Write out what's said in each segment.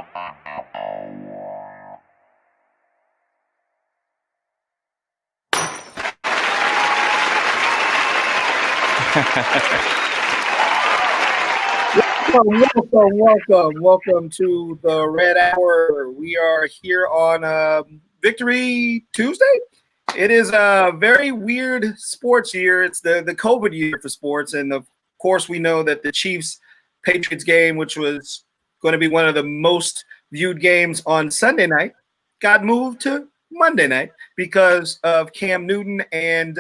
Welcome to the Red Hour. We are here on Victory Tuesday. It is a very weird sports year. It's the COVID year for sports, and of course, we know that the Chiefs Patriots game, which was going to be one of the most viewed games on Sunday night, got moved to Monday night because of Cam Newton and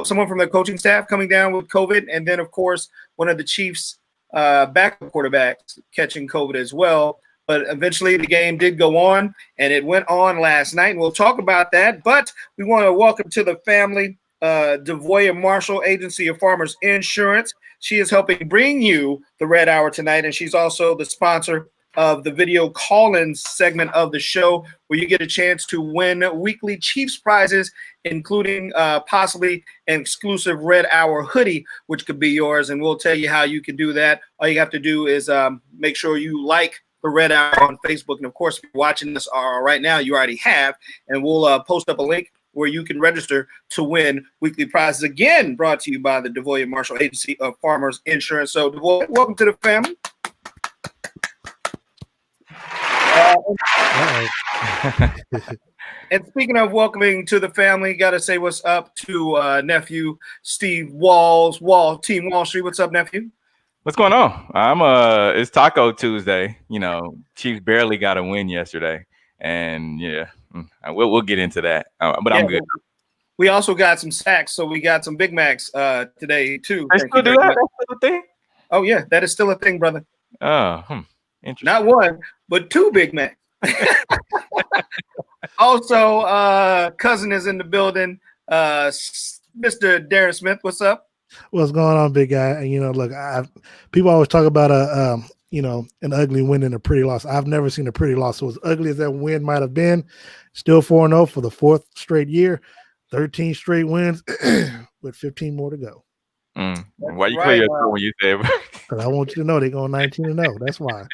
someone from the coaching staff coming down with COVID, and then of course one of the Chiefs backup quarterbacks catching COVID as well. But eventually the game did go on, and it went on last night, and we'll talk about that. But we want to welcome to the family DeVoya Marshall, Agency of Farmers Insurance. She is helping bring you the Red Hour tonight, and she's also the sponsor of the video call-in segment of the show, where you get a chance to win weekly Chiefs prizes, including possibly an exclusive Red Hour hoodie, which could be yours, and we'll tell you how you can do that. All you have to do is make sure you like the Red Hour on Facebook, and of course, if you're watching this right now, you already have, and we'll post up a link where you can register to win weekly prizes. Again, brought to you by the DeVoya Marshall Agency of Farmers Insurance. So, DeVoya, welcome to the family. And speaking of welcoming to the family, got to say what's up to nephew Steve Walls. Team Wall Street. What's up, nephew? What's going on? It's Taco Tuesday. You know, Chiefs barely got a win yesterday, and yeah, we'll get into that. But yeah, I'm good. We also got some sacks, so we got some Big Macs today too. They still do that? That's still a thing? Oh yeah, that is still a thing, brother. Oh, interesting. Not one, but two Big Macs. Also, cousin is in the building. Mr. Darren Smith, what's up? What's going on, big guy? And look, people always talk about an ugly win and a pretty loss. I've never seen a pretty loss. So as ugly as that win might have been, still 4-0 for the fourth straight year, 13 straight wins with 15 more to go. Why you clear your throat when you say it? Because I want you to know they're going 19-0. That's why.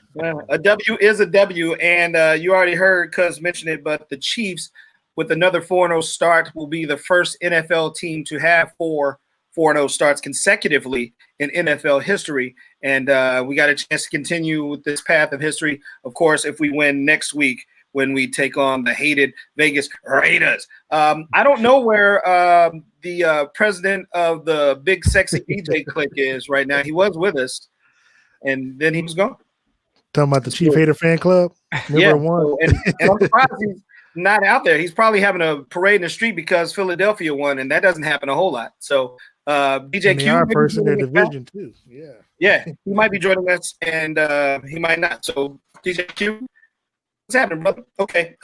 A W is a W, and you already heard Cuz mention it, but the Chiefs, with another 4-0 start, will be the first NFL team to have 4-0 starts consecutively in NFL history. And we got a chance to continue with this path of history, of course, if we win next week when we take on the hated Vegas Raiders. I don't know where the president of the Big Sexy DJ clique is right now. He was with us, and then he was gone. Talking about the Chief Hater fan club? Yeah. So, and I'm surprised he's not out there. He's probably having a parade in the street because Philadelphia won, and that doesn't happen a whole lot. So DJ Q, are first in their division too. Yeah, he might be joining us, and he might not. So DJ Q, what's happening, brother? Okay.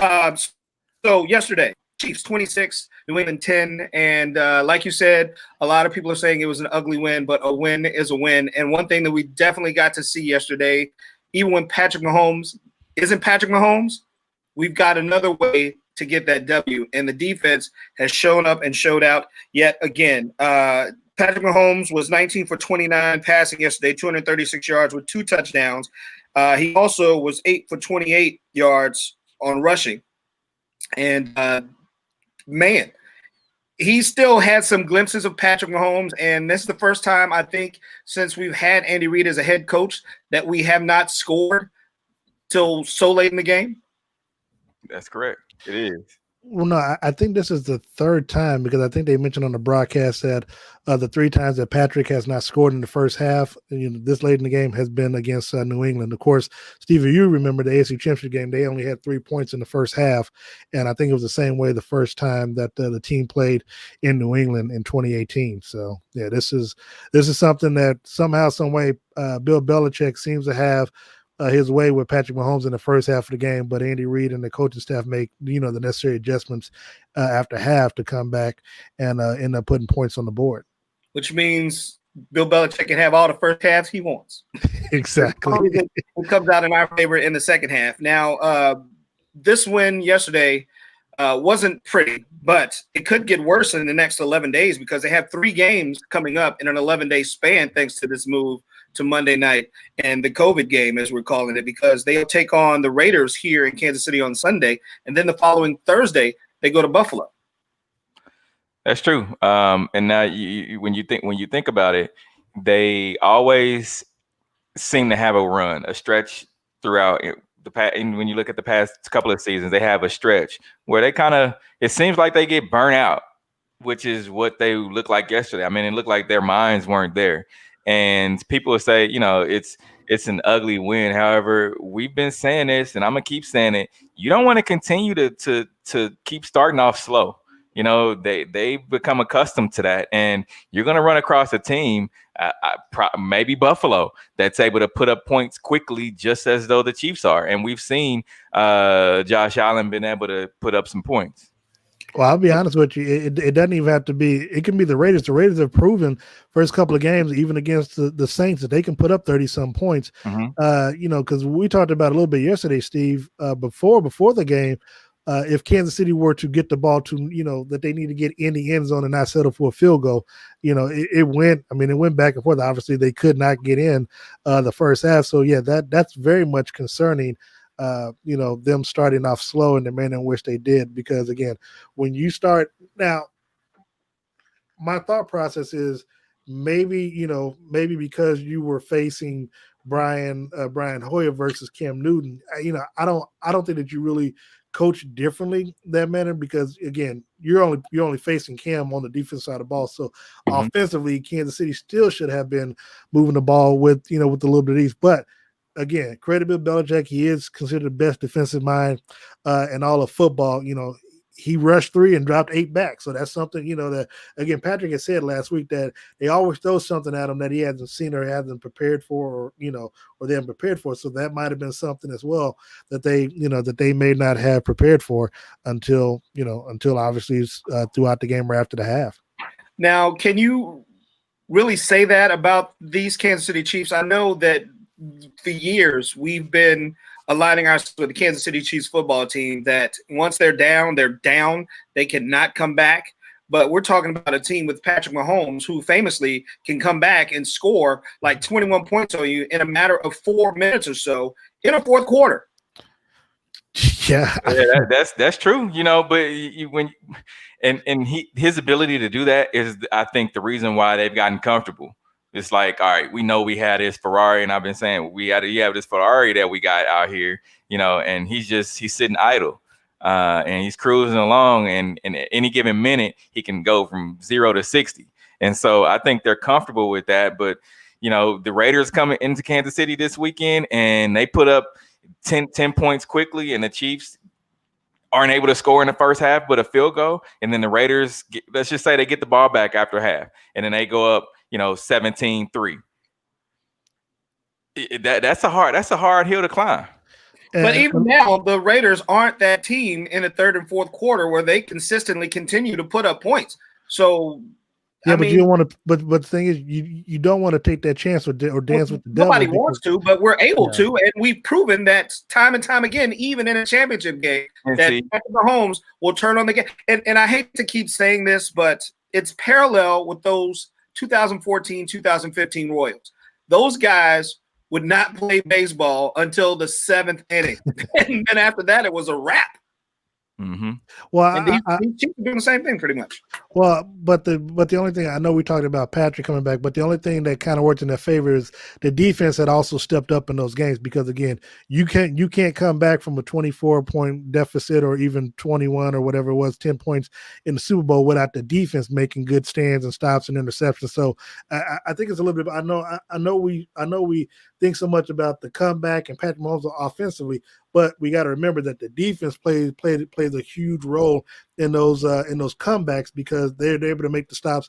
So yesterday, Chiefs 26, New England 10, and like you said, a lot of people are saying it was an ugly win, but a win is a win. And one thing that we definitely got to see yesterday, even when Patrick Mahomes isn't Patrick Mahomes, we've got another way to get that W, and the defense has shown up and showed out yet again. Patrick Mahomes was 19 for 29 passing yesterday, 236 yards with 2 touchdowns. He also was 8 for 28 yards on rushing. And, man, he still had some glimpses of Patrick Mahomes, and this is the first time, I think, since we've had Andy Reid as a head coach that we have not scored till so late in the game. That's correct. It is. Well, no, I think this is the third time, because I think they mentioned on the broadcast that the 3 times that Patrick has not scored in the first half, this late in the game, has been against New England. Of course, Steve, you remember the AFC Championship game, they only had 3 points in the first half, and I think it was the same way the first time that the team played in New England in 2018. So, yeah, this is something that somehow, some way, Bill Belichick seems to have his way with Patrick Mahomes in the first half of the game, but Andy Reid and the coaching staff make the necessary adjustments after half to come back and end up putting points on the board. Which means Bill Belichick can have all the first halves he wants. Exactly. It comes out in our favor in the second half. Now, this win yesterday wasn't pretty, but it could get worse in the next 11 days because they have 3 games coming up in an 11-day span thanks to this move to Monday night and the COVID game, as we're calling it, because they'll take on the Raiders here in Kansas City on Sunday, and then the following Thursday they go to Buffalo. That's true. And now when you think about it, they always seem to have a run, a stretch throughout the past. And when you look at the past couple of seasons, they have a stretch where they it seems like they get burnt out, which is what they looked like yesterday. I mean, it looked like their minds weren't there. And people will say, it's an ugly win. However, we've been saying this, and I'm gonna keep saying it. You don't want to continue to keep starting off slow. They've become accustomed to that, and you're going to run across a team, maybe Buffalo, that's able to put up points quickly, just as though the Chiefs are. And we've seen Josh Allen been able to put up some points. Well, I'll be honest with you. It doesn't even have to be. It can be the Raiders. The Raiders have proven first couple of games, even against the Saints, that they can put up 30-some points. Mm-hmm. Because we talked about a little bit yesterday, Steve, before the game. If Kansas City were to get the ball to, that they need to get in the end zone and not settle for a field goal, it went back and forth. Obviously, they could not get in the first half. So, yeah, that's very much concerning, them starting off slow in the manner in which they did. Because, again, when you start – now, my thought process is maybe because you were facing Brian Hoyer versus Cam Newton, I don't think that you really – coach differently that manner, because again, you're only facing Cam on the defense side of the ball. So offensively, Kansas City still should have been moving the ball with a little bit of ease. But again, credit Bill Belichick, he is considered the best defensive mind in all of football. He rushed 3 and dropped 8 back. So that's something, that, again, Patrick had said last week that they always throw something at him that he hasn't seen or hasn't prepared for, or they haven't prepared for. So that might have been something as well that they may not have prepared for until obviously throughout the game or after the half. Now, can you really say that about these Kansas City Chiefs? I know that for years we've been aligning ourselves with the Kansas City Chiefs football team, that once they're down, they cannot come back. But we're talking about a team with Patrick Mahomes, who famously can come back and score like 21 points on you in a matter of 4 minutes or so in a fourth quarter. Yeah, that's true. But his ability to do that is, I think, the reason why they've gotten comfortable. It's like, all right, we know we had this Ferrari, and I've been saying you have this Ferrari that we got out here, and he's sitting idle, and he's cruising along, and at any given minute he can go from 0 to 60. And so I think they're comfortable with that. But the Raiders coming into Kansas City this weekend, and they put up 10 points quickly, and the Chiefs aren't able to score in the first half but a field goal, and then the Raiders, let's just say they get the ball back after half, and then they go up 17-3. That's a hard hill to climb. But even now, the Raiders aren't that team in the third and fourth quarter where they consistently continue to put up points. So yeah, but you don't want to. But the thing is, you don't want to take that chance or dance with the devil. Nobody wants to, but we're able to, and we've proven that time and time again, even in a championship game, that Patrick Mahomes will turn on the game. And I hate to keep saying this, but it's parallel with those 2014, 2015 Royals. Those guys would not play baseball until the 7th inning. And then after that, it was a wrap. Mm-hmm. Well, and these Chiefs are doing the same thing pretty much. Well, but the only thing, I know we talked about Patrick coming back, but the only thing that kind of worked in their favor is the defense had also stepped up in those games, because again, you can't come back from a 24-point deficit or even 21 or whatever it was, 10 points in the Super Bowl without the defense making good stands and stops and interceptions. So I think it's a little bit. I know we think so much about the comeback and Patrick Mahomes offensively, but we got to remember that the defense plays a huge role in those comebacks, because they're able to make the stops.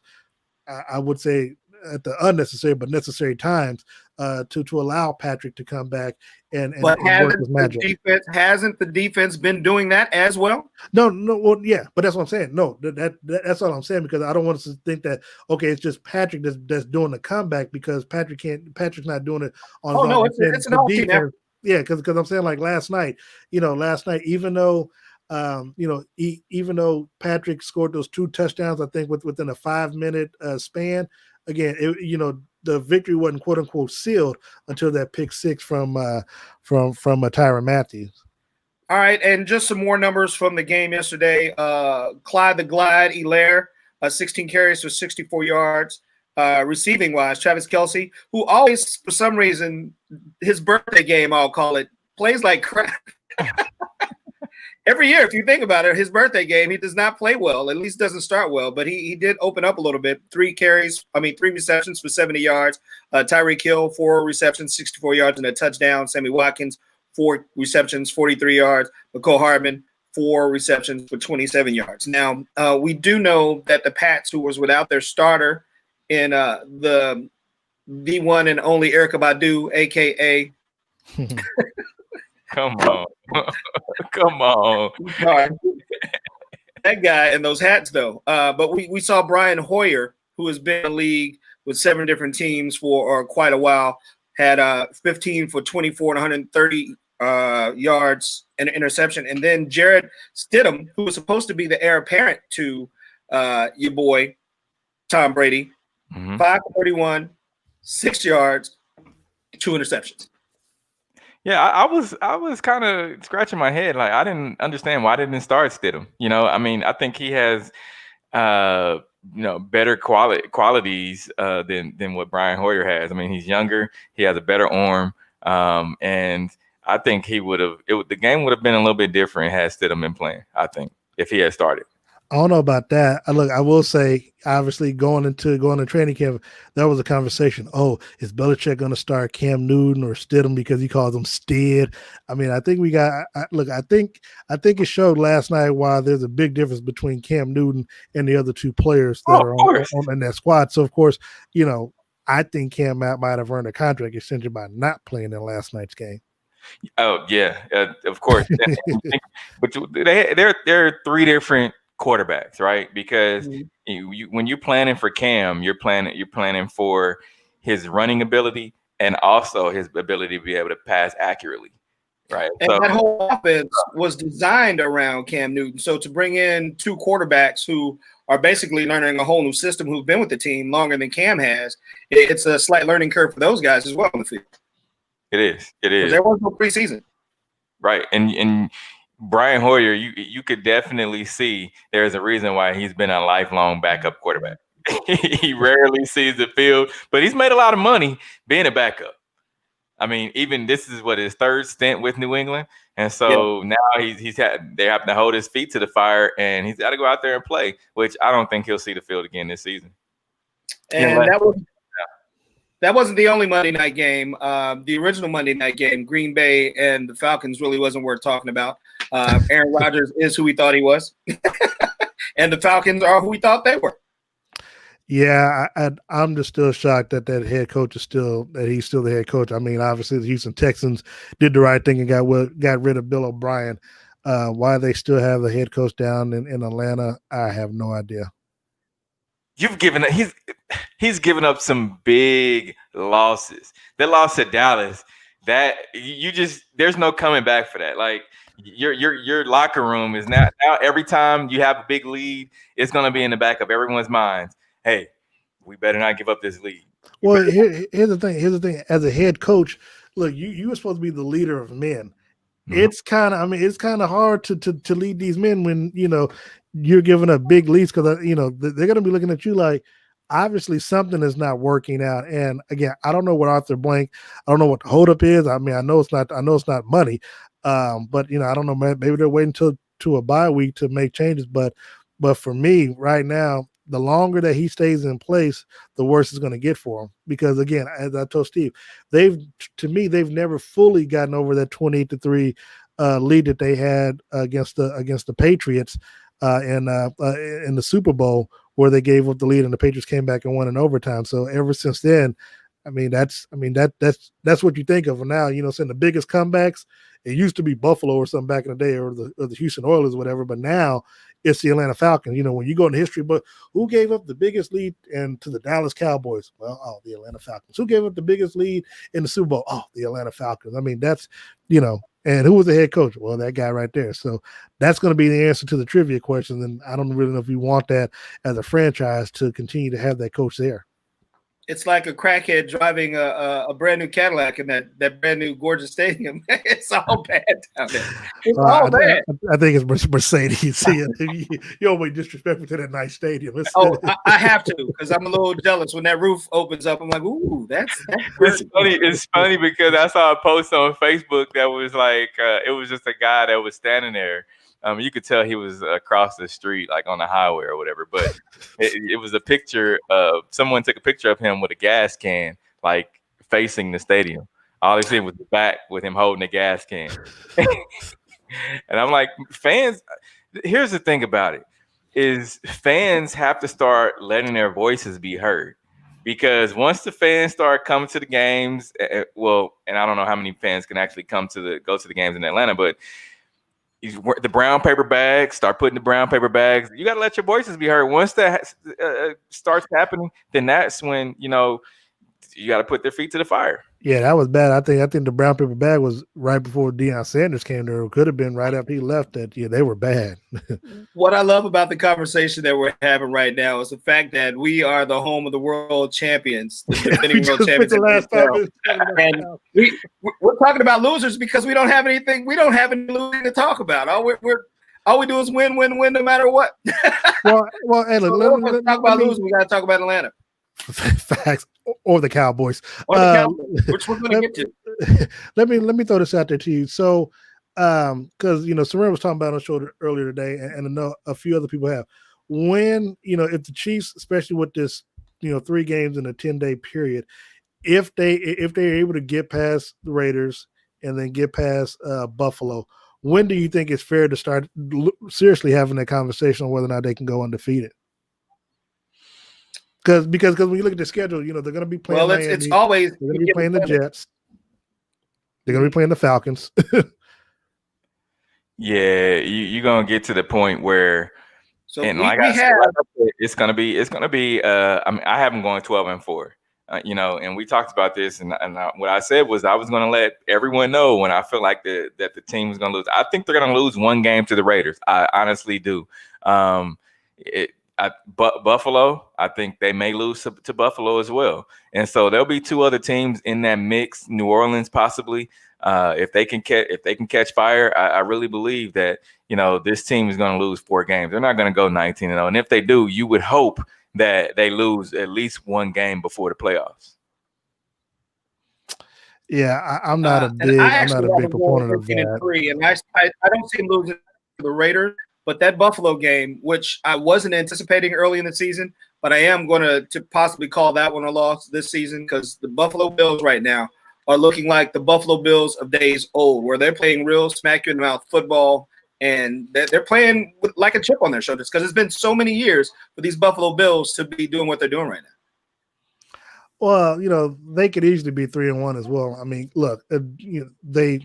I would say at the unnecessary but necessary times to allow Patrick to come back and but work his magic. Hasn't the defense been doing that as well? No, well, yeah, but that's what I'm saying. No, that's all I'm saying, because I don't want us to think that it's just Patrick that's doing the comeback, because Patrick's not doing it on his own. No, it's an all team effort. Yeah, because I'm saying, like last night, even though even though Patrick scored those 2 touchdowns, I think within a 5-minute span, again, the victory wasn't quote unquote sealed until that pick six from Tyrann Matthew. All right, and just some more numbers from the game yesterday. Clyde the Glide Elaire, 16 carries for 64 yards. Receiving wise, Travis Kelce, who always, for some reason, his birthday game, I'll call it, plays like crap. Every year, if you think about it, his birthday game, he does not play well, at least doesn't start well, but he did open up a little bit. 3 receptions for 70 yards. Tyreek Hill, 4 receptions, 64 yards, and a touchdown. Sammy Watkins, 4 receptions, 43 yards. McCole Hardman, 4 receptions for 27 yards. Now, we do know that the Pats, who was without their starter in the one and only Erykah Badu, a.k.a. Come on. Come on. That guy and those hats, though. But we saw Brian Hoyer, who has been in the league with 7 different teams for quite a while, had 15 for 24 and 130 yards and an interception. And then Jared Stidham, who was supposed to be the heir apparent to your boy, Tom Brady, 5 for 31, 6 yards, 2 interceptions. Yeah, I was kind of scratching my head. Like, I didn't understand why I didn't start Stidham. I mean, I think he has, better qualities than what Brian Hoyer has. I mean, he's younger. He has a better arm. And I think the game would have been a little bit different had Stidham been playing, I think, if he had started. I don't know about that. I will say, obviously, going to training camp, there was a conversation. Oh, is Belichick going to start Cam Newton or Stidham because he calls him Stid? I mean, I think I think it showed last night why there's a big difference between Cam Newton and the other 2 players that are on in that squad. So, of course, I think Cam might have earned a contract extension by not playing in last night's game. Oh, yeah, of course. But there are 3 different quarterbacks, right? Because when you're planning for Cam, you're planning for his running ability and also his ability to be able to pass accurately, right? And that whole offense was designed around Cam Newton. So to bring in 2 quarterbacks who are basically learning a whole new system, who've been with the team longer than Cam has, it's a slight learning curve for those guys as well on the field. It is. There was no preseason, right? And Brian Hoyer, you could definitely see there's a reason why he's been a lifelong backup quarterback. He rarely sees the field, but he's made a lot of money being a backup. I mean, even this is his 3rd stint with New England, and so now they happen to hold his feet to the fire, and he's got to go out there and play, which I don't think he'll see the field again this season. And that wasn't the only Monday night game. The original Monday night game, Green Bay and the Falcons, really wasn't worth talking about. Aaron Rodgers is who we thought he was, and the Falcons are who we thought they were. Yeah, I'm just still shocked that head coach he's still the head coach. I mean, obviously the Houston Texans did the right thing and got rid of Bill O'Brien. Why they still have the head coach down in Atlanta, I have no idea. He's given up some big losses. They lost to Dallas. That there's no coming back for that. Like, your locker room is now every time you have a big lead, it's going to be in the back of everyone's minds. Hey, we better not give up this lead. Well, here's the thing. As a head coach, look, you were supposed to be the leader of men. Mm-hmm. It's kind of hard to lead these men when you're giving up big leads, because they're going to be looking at you like, obviously something is not working out. And again, I don't know what Arthur Blank, I don't know what the holdup is. I mean, I know it's not money, but I don't know. Maybe they're waiting to a bye week to make changes. But for me right now, the longer that he stays in place, the worse it's going to get for him. Because again, as I told Steve, they've never fully gotten over that 28-3 lead that they had against the Patriots in the Super Bowl, where they gave up the lead and the Patriots came back and won in overtime. So ever since then, that's what you think of now. Saying the biggest comebacks, it used to be Buffalo or something back in the day, or the Houston Oilers, or whatever. But now it's the Atlanta Falcons. When you go into history, but who gave up the biggest lead and to the Dallas Cowboys? Well, the Atlanta Falcons. Who gave up the biggest lead in the Super Bowl? Oh, the Atlanta Falcons. I mean, that's And who was the head coach? Well, that guy right there. So that's going to be the answer to the trivia question. And I don't really know if you want that as a franchise to continue to have that coach there. it's like a crackhead driving a brand new Cadillac in that brand new gorgeous stadium. It's all bad down there. It's all bad. I think it's Mercedes. You always disrespectful to that nice stadium. I have to, because I'm a little jealous when that roof opens up. I'm like, ooh, that's it's funny. It's funny because I saw a post on Facebook that was like, it was just a guy that was standing there. You could tell he was across the street, like on the highway or whatever. But it was a picture of someone took a picture of him with a gas can, like facing the stadium. All they see was the back with him holding a gas can. And I'm like, fans. Here's the thing about it: is fans have to start letting their voices be heard. Because once the fans start coming to the games, and I don't know how many fans can actually go to the games in Atlanta, but the brown paper bags, start putting the brown paper bags. You got to let your voices be heard. Once that starts happening, then that's when, you got to put their feet to the fire. Yeah, that was bad. I think the brown paper bag was right before Deion Sanders came there. It could have been right after he left. They were bad. What I love about the conversation that we're having right now is the fact that we are the home of the world champions, the defending world champions. And we're talking about losers because we don't have anything. We don't have any losing to talk about. All we do is win, no matter what. Well, hey, look, let's talk about losing. We got to talk about Atlanta. Facts, or the Cowboys. Which we're going to get to. Let me throw this out there to you. So, because Serena was talking about on the show earlier today, and I know a few other people have. When if the Chiefs, especially with this 3 games in a 10-day period, if they're able to get past the Raiders and then get past Buffalo, when do you think it's fair to start seriously having that conversation on whether or not they can go undefeated? Because when you look at the schedule, they're going to be playing. Well, it's always they're going to be playing the Jets. They're going to be playing the Falcons. Yeah, you're going to get to the point where, it's going to be. I have them going 12-4. And we talked about this, and what I said was I was going to let everyone know when I feel like that the team was going to lose. I think they're going to lose one game to the Raiders. I honestly do. Buffalo, I think they may lose to Buffalo as well. And so there'll be 2 other teams in that mix, New Orleans possibly. If they can catch fire, I really believe that, this team is going to lose 4 games. They're not going to go 19-0. And if they do, you would hope that they lose at least 1 game before the playoffs. Yeah, I'm not a big proponent of that. And I don't see them losing to the Raiders. But that Buffalo game, which I wasn't anticipating early in the season, but I am going to possibly call that one a loss this season because the Buffalo Bills right now are looking like the Buffalo Bills of days old, where they're playing real smack you in the mouth football, and they're playing with like a chip on their shoulders because it's been so many years for these Buffalo Bills to be doing what they're doing right now. Well, they could easily be 3-1 as well. I mean, look, they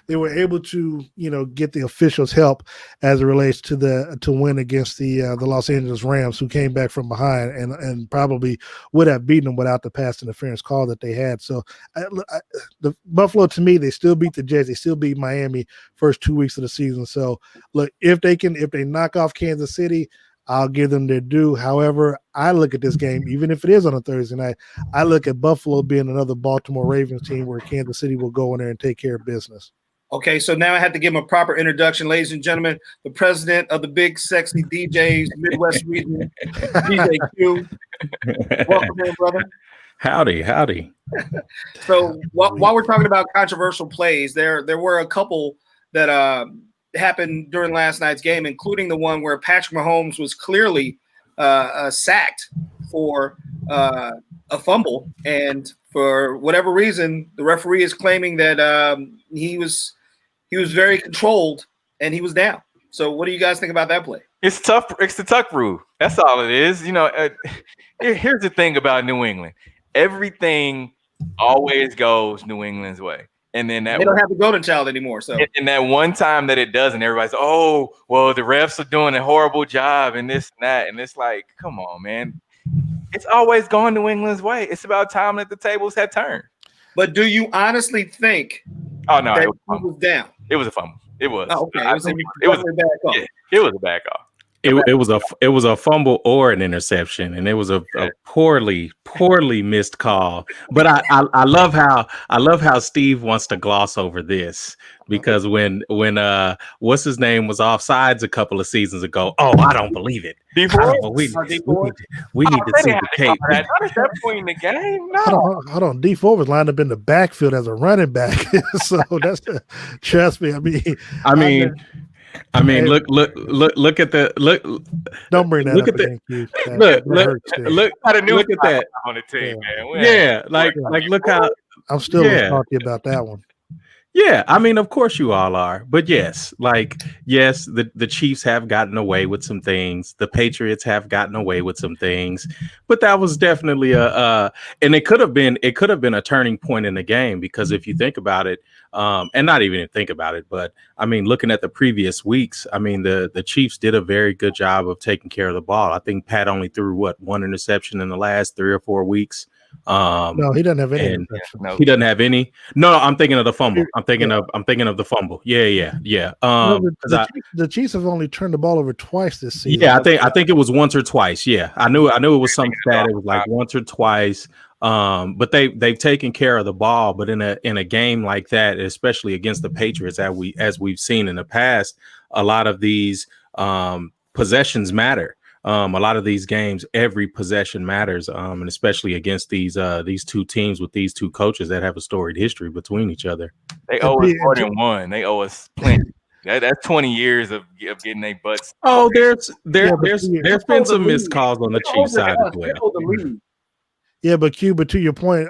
were able to, get the officials' help as it relates to win against the Los Angeles Rams, who came back from behind and probably would have beaten them without the pass interference call that they had. So, the Buffalo, to me, they still beat the Jets, they still beat Miami first 2 weeks of the season. So, look, if they knock off Kansas City, I'll give them their due. However, I look at this game, even if it is on a Thursday night, I look at Buffalo being another Baltimore Ravens team where Kansas City will go in there and take care of business. Okay, so now I have to give him a proper introduction, ladies and gentlemen. The president of the Big Sexy DJs Midwest region, DJ Q. Welcome in, brother. Howdy. So while we're talking about controversial plays, there were a couple that happened during last night's game, including the one where Patrick Mahomes was clearly sacked for a fumble, and for whatever reason, the referee is claiming that he was very controlled and he was down. So, what do you guys think about that play? It's tough. It's the tuck rule. That's all it is. Here's the thing about New England: everything always goes New England's way. And then they don't have the golden child anymore. So, and that one time that it doesn't, everybody's, oh, well, the refs are doing a horrible job and this and that. And it's like, come on, man. It's always going New England's way. It's about time that the tables had turned. But do you honestly think that he was down? It was a fumble. It was. Oh, okay. It was a bad call. Yeah, it was a bad call. It was a fumble or an interception, and it was a poorly missed call. But I love how Steve wants to gloss over this, because when what's his name was offsides a couple of seasons ago. Oh, I don't believe it. We need to see the tape. How does that point in the game? No. Hold on. D4 was lined up in the backfield as a running back, so that's trust me. I mean, look at the look. Don't bring that look up at again, Q. Look at that on the team, man. Yeah, like look how I'm still salty about that one. Yeah, I mean, of course you all are, but yes, the Chiefs have gotten away with some things. The Patriots have gotten away with some things, but that was definitely and it could have been a turning point in the game, because if you think about it, and not even think about it, but I mean, looking at the previous weeks, I mean, the Chiefs did a very good job of taking care of the ball. I think Pat only threw one interception in the last 3 or 4 weeks. No, he doesn't have any. He doesn't have any. No, I'm thinking of the fumble. I'm thinking of the fumble. Yeah. The Chiefs have only turned the ball over twice this season. Yeah, I think it was once or twice. Yeah, I knew it was some stat. It was like once or twice. But they've taken care of the ball. But in a game like that, especially against the Patriots, as we've seen in the past, a lot of these possessions matter. A lot of these games, every possession matters, and especially against these two teams with these two coaches that have a storied history between each other. They owe us more than one. They owe us plenty. That's 20 years of getting their butts. Oh, there's been some missed calls on the Chiefs side as well. Yeah, but to your point,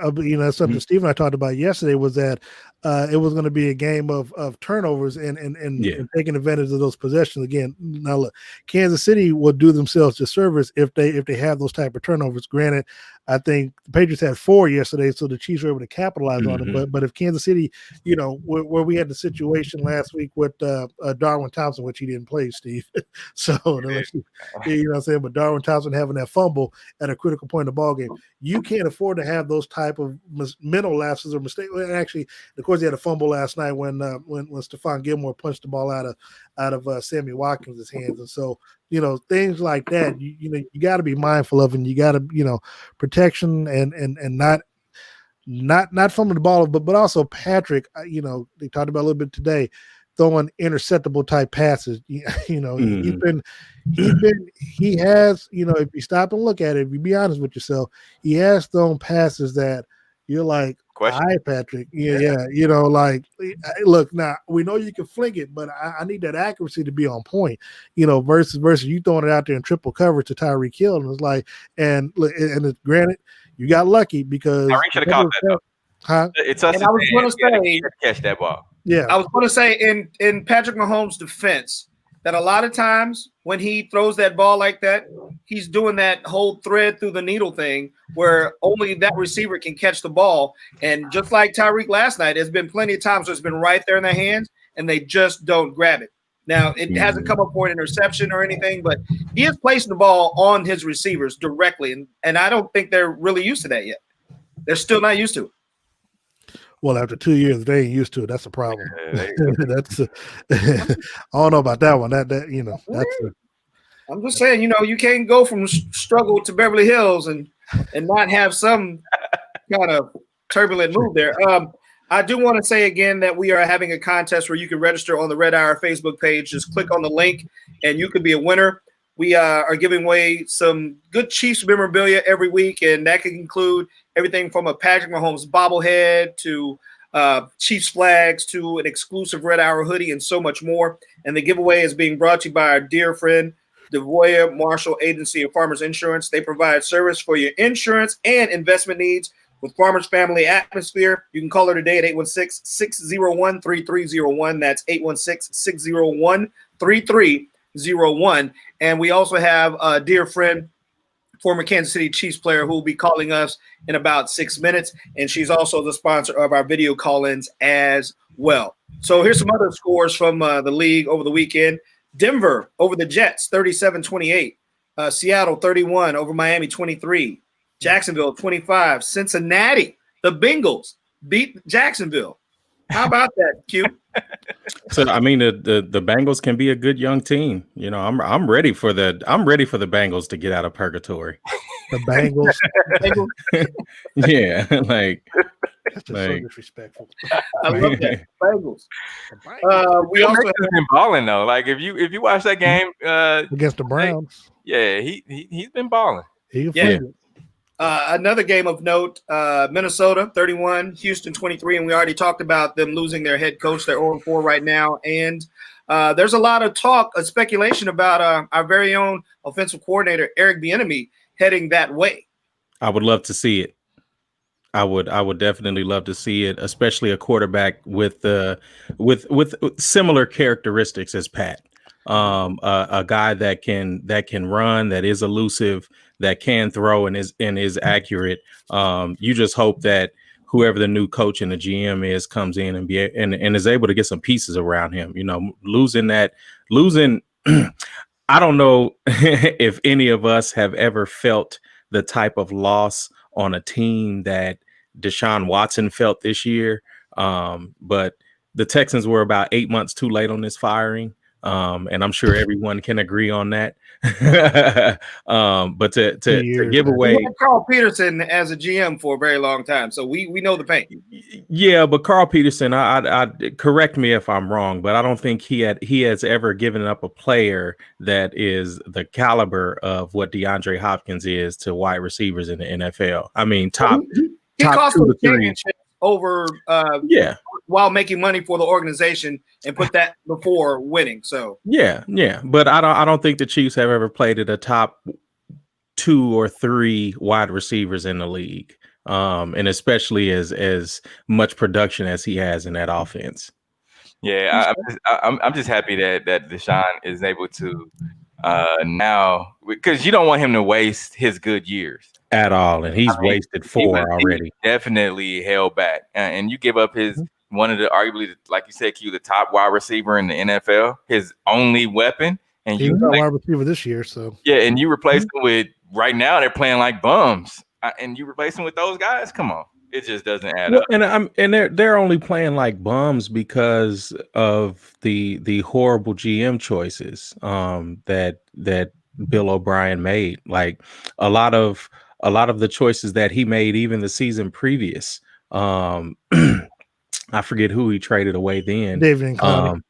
something Steve and I talked about yesterday was that it was going to be a game of turnovers and taking advantage of those possessions. Again, now look, Kansas City will do themselves a service if they have those type of turnovers. Granted, I think the Patriots had 4 yesterday, so the Chiefs were able to capitalize on it. But if Kansas City, where we had the situation last week with Darwin Thompson, which he didn't play, Steve. So you know what I'm saying. But Darwin Thompson having that fumble at a critical point in the ball game, you can't afford to have those type of mental lapses or mistakes. Actually, of course, he had a fumble last night when Stephon Gilmore punched the ball out of Sammy Watkins' hands, and so things like that. You got to be mindful of, and you got to protection and not fumbling the ball, but also Patrick. They talked about a little bit today, throwing interceptable type passes. He has. If you stop and look at it, if you be honest with yourself, he has thrown passes that you're like, hi, Patrick. Yeah. Look, now we know you can fling it, but I need that accuracy to be on point, versus you throwing it out there in triple coverage to Tyreek Hill. And it's like, and granted, you got lucky because Tyreek should have caught that. Huh? It's us. And I was going to say, catch that ball. Yeah. I was going to say in Patrick Mahomes' defense that a lot of times when he throws that ball like that, he's doing that whole thread through the needle thing where only that receiver can catch the ball. And just like Tyreek last night, there's been plenty of times where it's been right there in their hands and they just don't grab it. Now, it hasn't come up for an interception or anything, but he is placing the ball on his receivers directly. And I don't think they're really used to that yet. They're still not used to it. Well, after 2 years, they ain't used to it. That's a problem. That's I don't know about that one. I'm just saying, you can't go from struggle to Beverly Hills and not have some kind of turbulent move there. I do want to say again that we are having a contest where you can register on the Red Hour Facebook page. Just click on the link and you could be a winner. We are giving away some good Chiefs memorabilia every week, and that can include everything from a Patrick Mahomes bobblehead to Chiefs flags to an exclusive Red Hour hoodie and so much more. And the giveaway is being brought to you by our dear friend, Devoya Marshall Agency of Farmers Insurance. They provide service for your insurance and investment needs with Farmers Family Atmosphere. You can call her today at 816-601-3301. That's 816-601-3301. And we also have a dear friend, former Kansas City Chiefs player, who will be calling us in about 6 minutes. And she's also the sponsor of our video call-ins as well. So here's some other scores from the league over the weekend. Denver over the Jets, 37-28. Seattle, 31 over Miami, 23. Jacksonville, 25. Cincinnati, the Bengals, beat Jacksonville. How about that, Q? So I mean, the Bengals can be a good young team. You know, I'm ready for the Bengals to get out of purgatory. The Bengals. Yeah, like That's just so disrespectful. I love that. Bengals. We Bill also Mays has been balling though. Like if you watch that game against the Browns, yeah, he's been balling. Another game of note, Minnesota 31, Houston 23, and we already talked about them losing their head coach. They're 0-4 right now, and there's a lot of talk, speculation about our very own offensive coordinator, Eric Bieniemy, heading that way. I would love to see it. I would definitely love to see it, especially a quarterback with similar characteristics as Pat. A guy that can run, that is elusive, that can throw and is accurate. You just hope that whoever the new coach and the GM is comes in and is able to get some pieces around him. You know, losing. I don't know if any of us have ever felt the type of loss on a team that Deshaun Watson felt this year. But the Texans were about 8 months too late on this firing. And I'm sure everyone can agree on that. But to give away Carl Peterson as a GM for a very long time, so we know the pain. Yeah, but Carl Peterson, I correct me if I'm wrong, but I don't think he has ever given up a player that is the caliber of what DeAndre Hopkins is to wide receivers in the NFL. I mean, top cost 2 them to 3 championships over while making money for the organization and put that before winning. So yeah, but I don't think the Chiefs have ever played at a top 2 or 3 wide receivers in the league, and especially as much production as he has in that offense. Yeah, I'm just happy that Deshaun is able to now, because you don't want him to waste his good years at all, and he's wasted 4 already. He definitely held back, and you give up his one of the arguably, like you said, Q, the top wide receiver in the NFL, his only weapon, and he was a wide receiver this year. So and you replace him with, right now they're playing like bums, and you replace him with those guys. Come on, it just doesn't add up. And they're only playing like bums because of the horrible GM choices that Bill O'Brien made. Like a lot of the choices that he made, even the season previous. I forget who he traded away then. David Clowney.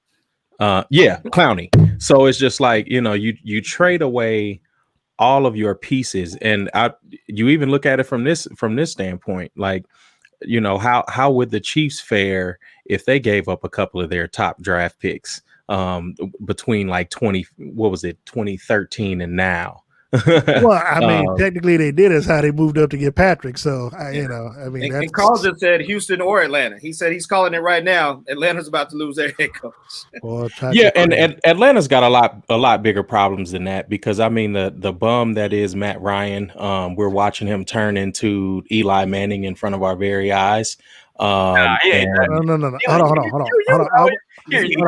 Clowney. So it's just like, you know, you trade away all of your pieces, and you even look at it from this standpoint, like, you know, how would the Chiefs fare if they gave up a couple of their top draft picks between like 2013 and now? Well, I mean, technically they did. Is how they moved up to get Patrick. So, and Carl just said Houston or Atlanta. He said he's calling it right now. Atlanta's about to lose their head coach. And Atlanta's got a lot bigger problems than that, because I mean the bum that is Matt Ryan. We're watching him turn into Eli Manning in front of our very eyes. No. Hold on. You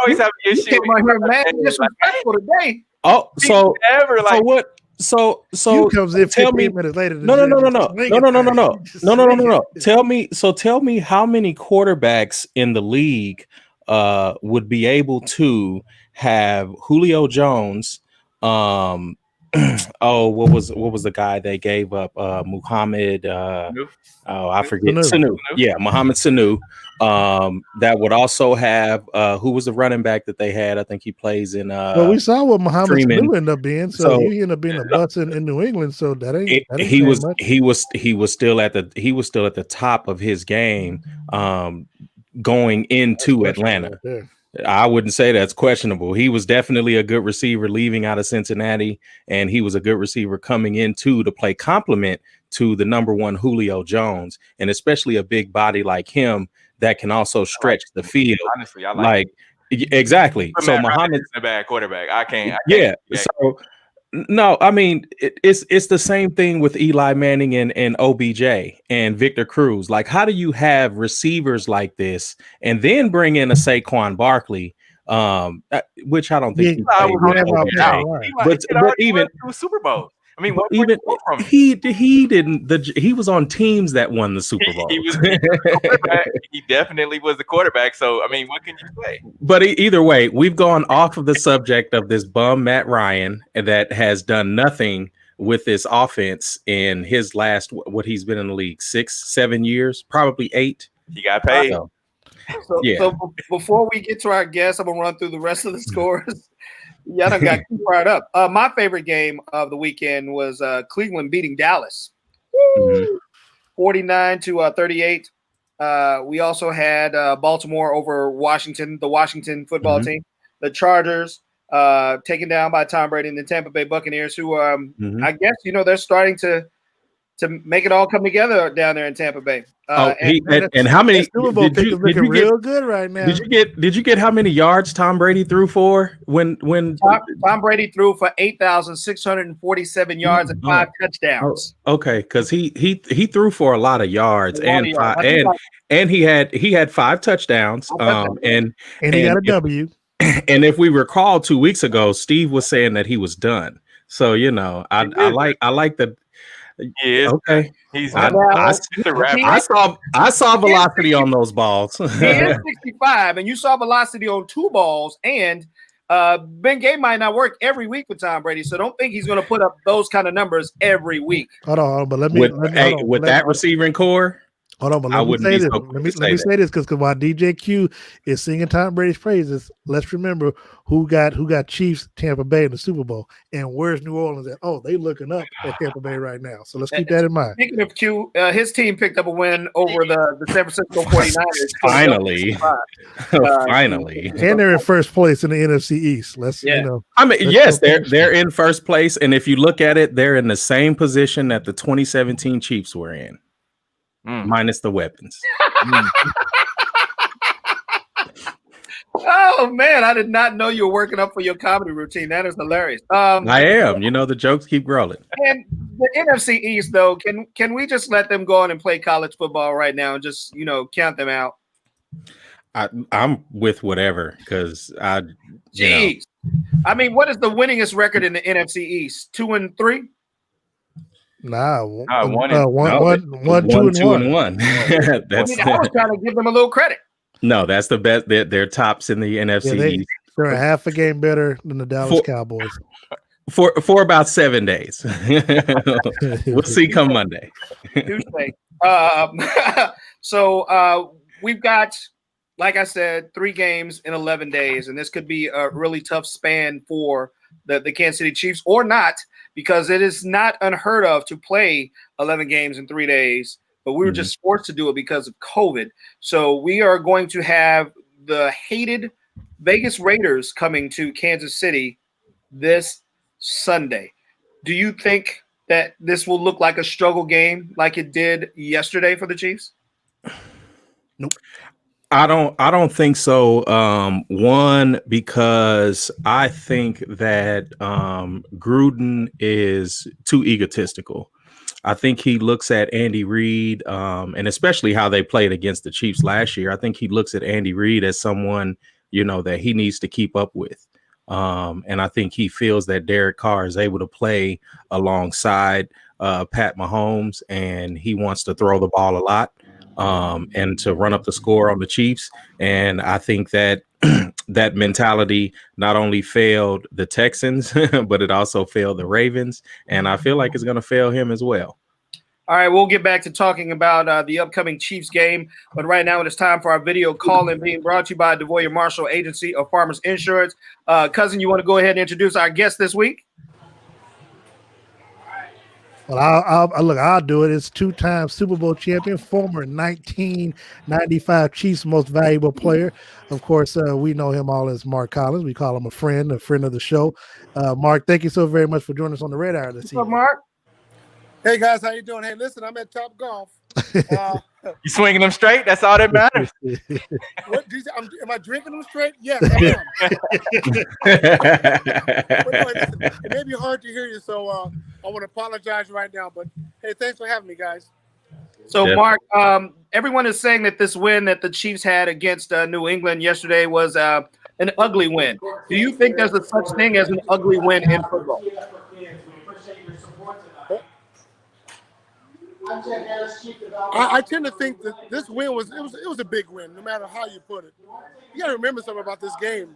always have an issue. Disrespectful today. Oh, so comes in tell me minutes later. No. Tell me how many quarterbacks in the league would be able to have Julio Jones? What was the guy they gave up? Muhammad. I forget. Sanu. Yeah, Muhammad Sanu. That would also have who was the running back that they had? I think he plays in. Well, we saw what Muhammad Sanu ended up being. So he ended up being a bust in New England. So that ain't he was still at the top of his game going into Atlanta. Right, I wouldn't say that's questionable. He was definitely a good receiver leaving out of Cincinnati, and he was a good receiver coming into to play complement to the number one Julio Jones, and especially a big body like him that can also stretch the field. Honestly, I like exactly. So Muhammad's a bad quarterback. I can't. So no, I mean it's the same thing with Eli Manning and OBJ and Victor Cruz. Like, how do you have receivers like this and then bring in a Saquon Barkley, which I don't think but even Super Bowl. I mean, what Even from him? he didn't. He was on teams that won the Super Bowl. He was the quarterback. He definitely was the quarterback. So I mean, what can you say? But either way, we've gone off of the subject of this bum Matt Ryan that has done nothing with this offense in his last what he's been in the league 6-7 years, probably 8. He got paid. So before we get to our guests, I'm gonna run through the rest of the scores. Y'all done got too fired up. My favorite game of the weekend was Cleveland beating Dallas, 49-38. We also had Baltimore over Washington, the Washington football team. The Chargers taken down by Tom Brady and the Tampa Bay Buccaneers, who I guess they're starting to make it all come together down there in Tampa Bay. And how many? Did you looking real good right now? Did you get how many yards Tom Brady threw for when Tom Brady threw for 8,647 yards and 5 touchdowns? Okay, because he threw for a lot of yards and he had 5 touchdowns. And he got a W. And if we recall 2 weeks ago, Steve was saying that he was done. So I like that. Yeah. Okay. I saw velocity on those balls. He is 65, and you saw velocity on 2 balls. And Ben Gay might not work every week with Tom Brady, so don't think he's going to put up those kind of numbers every week. Hold on, but let me with that receiving core. Hold on, but let me say this. Let me say this because while DJ Q is singing Tom Brady's praises, let's remember who got Chiefs Tampa Bay in the Super Bowl, and where's New Orleans at? Oh, they looking up at Tampa Bay right now. So let's keep that in mind. Speaking of Q, his team picked up a win over the San Francisco 49ers. Finally, and they're in first place in the NFC East. Yes, they're in first place, and if you look at it, they're in the same position that the 2017 Chiefs were in. Minus the weapons. Oh man, I did not know you were working up for your comedy routine. That is hilarious. I am. The jokes keep rolling. And the NFC East, though, can we just let them go on and play college football right now and just count them out? I'm with whatever because Jeez. I mean, what is the winningest record in the NFC East? 2-3. Nah, 1, 2, and 1. That's I was trying to give them a little credit. No, that's the best. They're tops in the NFC East. They're a half a game better than the Dallas Cowboys for about 7 days. We'll see come Monday. Tuesday. So we've got, like I said, 3 games in 11 days, and this could be a really tough span for the Kansas City Chiefs, or not, because it is not unheard of to play 11 games in 3 days, but we were just forced to do it because of COVID. So we are going to have the hated Vegas Raiders coming to Kansas City this Sunday. Do you think that this will look like a struggle game like it did yesterday for the Chiefs? Nope. I don't think so. One, because I think that Gruden is too egotistical. I think he looks at Andy Reid, and especially how they played against the Chiefs last year. I think he looks at Andy Reid as someone, that he needs to keep up with. And I think he feels that Derek Carr is able to play alongside Pat Mahomes, and he wants to throw the ball a lot. And to run up the score on the Chiefs. And I think that that mentality not only failed the Texans, but it also failed the Ravens. And I feel like it's going to fail him as well. All right, we'll get back to talking about the upcoming Chiefs game. But right now it is time for our video call-in being brought to you by DeVoyer Marshall Agency of Farmers Insurance. Cousin, you want to go ahead and introduce our guest this week? Well, I'll do it. It's 2-time Super Bowl champion, former 1995 Chiefs most valuable player. Of course, we know him all as Mark Collins. We call him a friend of the show. Mark, thank you so very much for joining us on the Red Hour this evening. What's up, Mark? Hey, guys, how you doing? Hey, listen, I'm at Top Golf. You swinging them straight? That's all that matters. Am I drinking them straight? Yes, I am. Listen, it may be hard to hear you, so I want to apologize right now. But, hey, thanks for having me, guys. So, Mark, everyone is saying that this win that the Chiefs had against New England yesterday was an ugly win. Do you think there's a such thing as an ugly win in football? I tend to think that this win was a big win, no matter how you put it. You got to remember something about this game.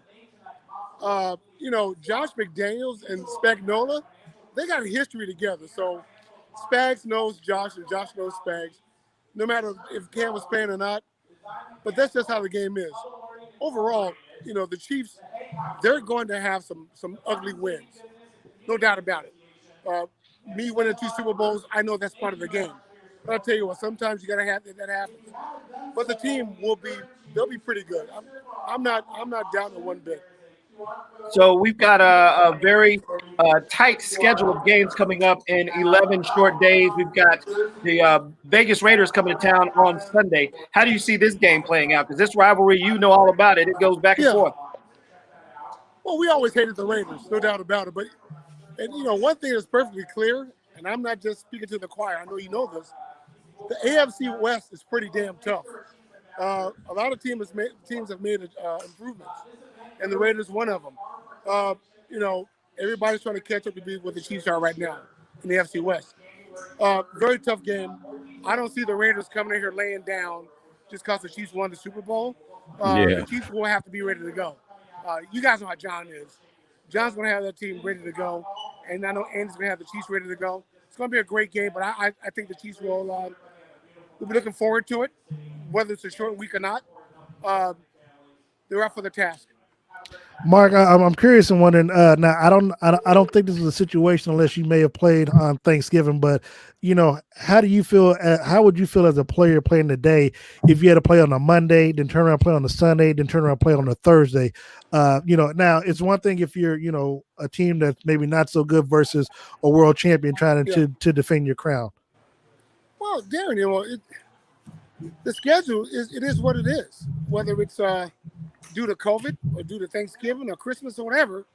Josh McDaniels and Spagnuolo, they got a history together. So Spags knows Josh and Josh knows Spags, no matter if Cam was playing or not. But that's just how the game is. Overall, the Chiefs, they're going to have some ugly wins, no doubt about it. Me winning 2 Super Bowls, I know that's part of the game. But I'll tell you what, sometimes you got to have that happen. But the team they'll be pretty good. I'm not doubting it one bit. So we've got a very tight schedule of games coming up in 11 short days. We've got the Vegas Raiders coming to town on Sunday. How do you see this game playing out? Because this rivalry, you know all about it. It goes back and forth. Well, we always hated the Raiders, no doubt about it. But one thing is perfectly clear, and I'm not just speaking to the choir. I know you know this. The AFC West is pretty damn tough. A lot of teams have made improvements, and the Raiders one of them. Everybody's trying to catch up to be what the Chiefs are right now in the AFC West. Very tough game. I don't see the Raiders coming in here laying down just because the Chiefs won the Super Bowl. The Chiefs will have to be ready to go. You guys know how John is. John's going to have that team ready to go, and I know Andy's going to have the Chiefs ready to go. It's going to be a great game, but I think the Chiefs will we'll be looking forward to it, whether it's a short week or not. They're up for the task. Mark, I'm curious and wondering. Now, I don't think this is a situation unless you may have played on Thanksgiving. But how do you feel? How would you feel as a player playing today if you had to play on a Monday, then turn around and play on a Sunday, then turn around and play on a Thursday? Now it's one thing if you're a team that's maybe not so good versus a world champion trying to defend your crown. Well, Darren, the schedule is what it is. Whether it's due to COVID or due to Thanksgiving or Christmas or whatever,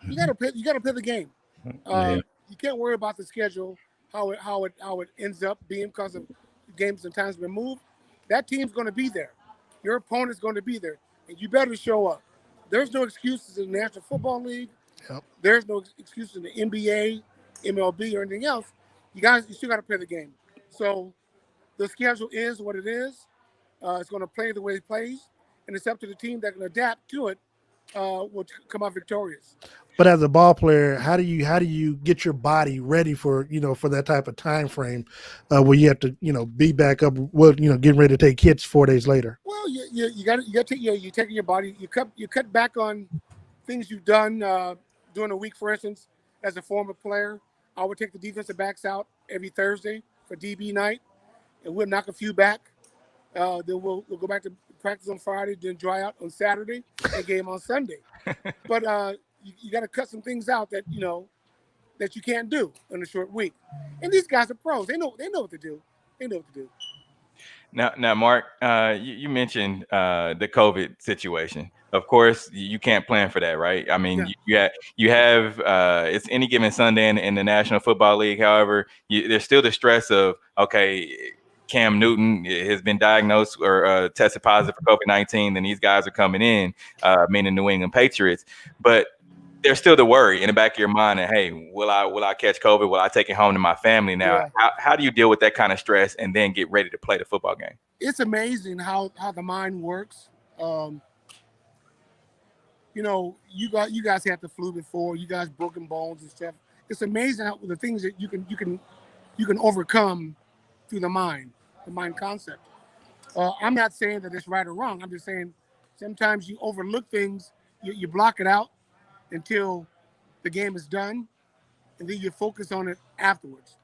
you gotta play the game. You can't worry about the schedule, how it ends up being because of games and times been moved. That team's going to be there. Your opponent's going to be there, and you better show up. There's no excuses in the National Football League. Yep. There's no excuses in the NBA, MLB, or anything else. You still got to play the game. So the schedule is what it is. It's going to play the way it plays, and it's up to the team that can adapt to it will come out victorious. But as a ball player, how do you get your body ready for for that type of time frame where you have to be back up, getting ready to take hits 4 days later? Well, you got to you taking your body. You cut back on things you've done during a week. For instance, as a former player, I would take the defensive backs out every Thursday for DB night, and we'll knock a few back. Then we'll go back to practice on Friday, then dry out on Saturday, and game on Sunday. But you got to cut some things out that that you can't do in a short week. And these guys are pros. They know what to do. They know what to do. Now, Mark, you mentioned the COVID situation. Of course, you can't plan for that, right? I mean, you have it's any given Sunday in the National Football League. However, there's still the stress of, okay, Cam Newton has been diagnosed or tested positive for COVID-19, then these guys are coming in, meaning New England Patriots. But there's still the worry in the back of your mind that, hey, will I catch COVID? Will I take it home to my family? Now, how do you deal with that kind of stress and then get ready to play the football game? It's amazing how the mind works. You guys had the flu before. You guys broken bones and stuff. It's amazing how the things that you can overcome through the mind concept. I'm not saying that it's right or wrong. I'm just saying sometimes you overlook things, you block it out until the game is done, and then you focus on it afterwards.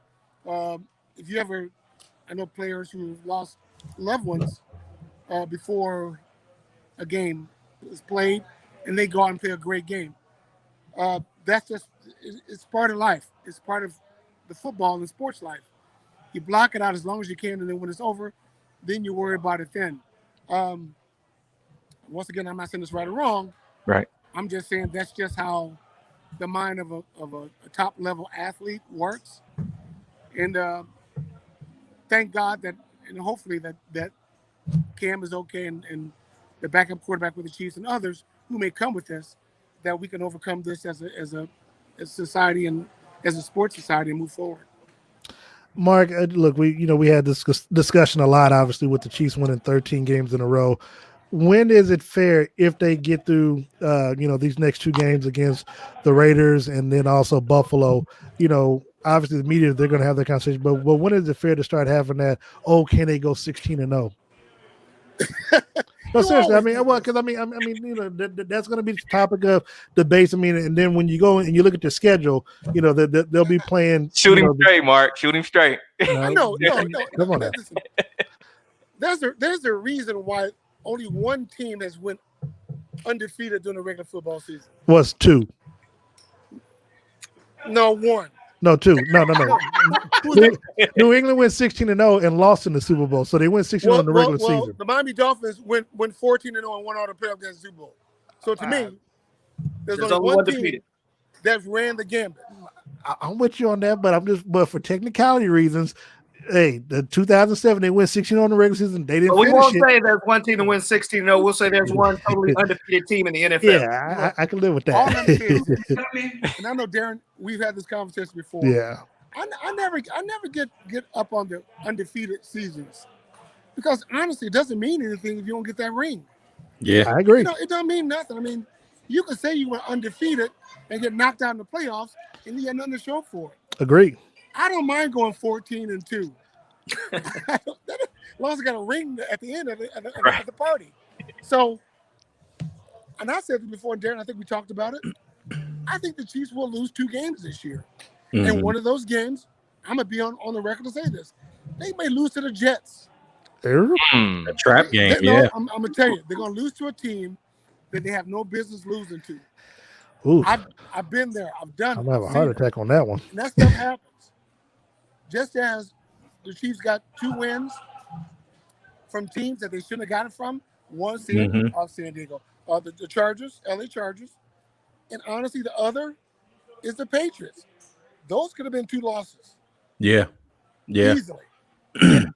If you ever, I know players who lost loved ones before a game was played, and they go out and play a great game. That's just, it's part of life. It's part of the football and sports life. You block it out as long as you can, and then when it's over, then you worry about it then. Once again, I'm not saying it's right or wrong. Right. I'm just saying that's just how the mind of a top-level athlete works. And thank God that, and hopefully that Cam is okay, and the backup quarterback with the Chiefs and others who may come with this, that we can overcome this as a society and as a sports society and move forward. Mark, look, we had this discussion a lot, obviously, with the Chiefs winning 13 games in a row. When is it fair if they get through, these next two games against the Raiders and then also Buffalo? Obviously the media, they're going to have that conversation, but when is it fair to start having that? Oh, can they go 16-0? No, seriously. I mean, that's going to be the topic of debates. I mean, and then when you go and you look at the schedule, they'll be playing. Shoot him straight, Mark. Shoot him straight. No. Come on now. Listen, there's a reason why only one team has went undefeated during the regular football season. Was two? No, one. No, two. No. New England went 16-0 and lost in the Super Bowl, so they went 16-0 in the regular season. The Miami Dolphins went 14-0 and won all the playoffs against the Super Bowl. So to me, there's only one team that's ran the gambit. I'm with you on that, but for technicality reasons, hey, the 2007 they went 16-0 in the regular season. They didn't. We won't say there's one team that wins 16-0. We'll say there's one totally undefeated team in the NFL. Yeah, I can live with that. All I'm saying is, and I know Darren, we've had this conversation before. Yeah. I never get up on the undefeated seasons because honestly, it doesn't mean anything if you don't get that ring. Yeah, I agree. It don't mean nothing. I mean, you can say you were undefeated and get knocked out in the playoffs, and you had nothing to show for it. Agree. I don't mind going 14-2, as long as I got a ring at the end of the party. So, and I said this before, Darren, I think we talked about it. I think the Chiefs will lose 2 games this year. Mm-hmm. And one of those games, I'm going to be on the record to say this, they may lose to the Jets. A trap game, yeah. I'm going to tell you, they're going to lose to a team that they have no business losing to. Ooh. I've been there. I've done it. I'm going to have a heart attack on that one. And that stuff happens. Just as the Chiefs got 2 wins from teams that they shouldn't have gotten from, one seed off San Diego, the Chargers, LA Chargers, and honestly, the other is the Patriots. Those could have been 2 losses. Yeah. Easily.